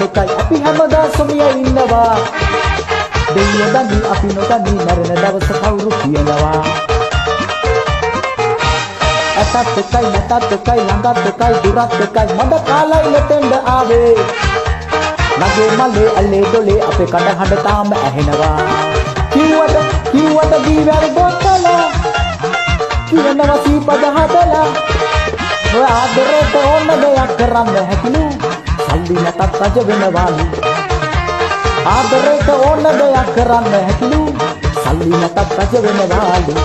එකයි අපි හැමදා සොමිය ඉන්නවා දෙයියෝ දනි අපි නොදනි මරණ දවස කවුරු කියනවා ඇතත් එකයි නැතත් එකයි ළඟත් එකයි දුරත් එකයි මඩ කාලයි මෙතෙන්ද ආවේ නගේ මලේ අල්ලේ දොලේ අපේ කඩ හඬ තාම ඇහෙනවා කිව්වට දීවැල් බොත්තලා කියනවා සීපද හදලා ඔය ආදරේට ඕන දෙයක් කරන්න හැකිලු සල්ලි නැතත් රජ වෙනවාලු ආදරේට ඕන දෙයක් කරන්න හැකිලු සල්ලි නැතත් රජ වෙනවාලු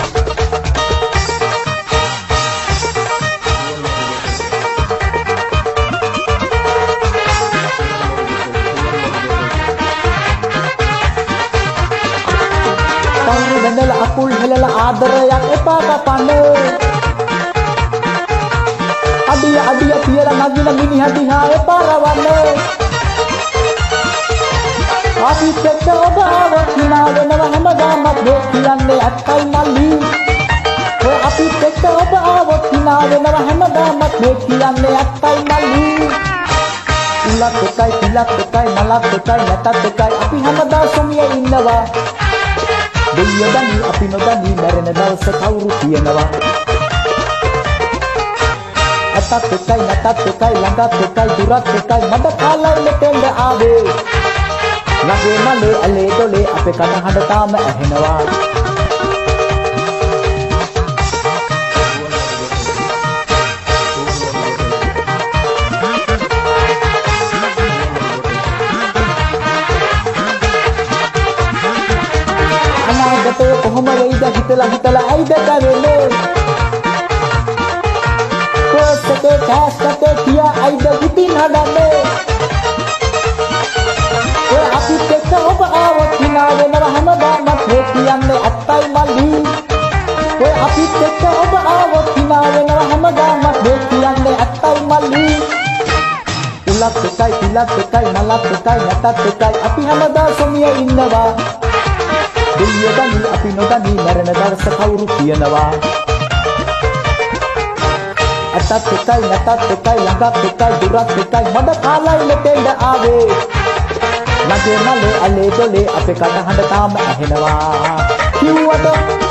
වෙනලා අකුල් හෙලලා ආදරයක් එපා කපන්නේ අඩිය තියලා නගින මිනිහා දිහා එපා රවන්නේ අපිත් එක්ක ඔබ ආවොත් හිනා වෙනවා හැමදාමත් මේ කියන්නේ ඇත්තයි මල්ලි ඔය අපිත් එක්ක ඔබ ආවොත් හිනා වෙනවා හැමදාමත් මේ කියන්නේ ඇත්තයි මල්ලි උලක් එකයි පිලක් එකයි මලක් එකයි නැතත් එකයි අපි හැමදා සොමියේ ඉන්නවා දෙයියෝ දනි අපි නොදනි මැරෙන දවස කවුරු කියනවා ඇතත් එකයි නැතත් එකයි ළඟත් එකයි දුරත් එකයි මඩ කාලයි මෙතෙන්ද ආවේ නගේ මලේ අලේ දොලේ අපේ කන හඬ තාම ඇහෙනවා අනාගතේ කොහොම වෙයිද හිතලා ඇයිද කරන්නේ පොස්තේ කැස්ටේ කියා ඇයිද හිතින් හදන්නේ ඔය අපිත් එක්ක ඔබ ආවොත් හිනා වෙනවා හැමදාමත් මේ කියන්නේ ඇත්තයි මල්ලි ඔය අපිත් එක්ක ඔබ ආවොත් හිනා වෙනවා හැමදාමත් මේ කියන්නේ ඇත්තයි මල්ලි උලක් එකයි පිලක් එකයි මලක් එකයි නැතත් එකයි අපි හැමදා සොමියේ ඉන්නවා දෙයියෝ දනි අපි නොදනි මරණ දවස කවුරු කියනවා ඇතත් එකයි නැතත් එකයි ළඟත් එකයි දුරත් එකයි මඩ කාලයි මෙතෙන්ද ආවේ නගේ මලේ අලේ දොලේ අපේ කන හඬ තාම ඇහෙනවා කිව්වට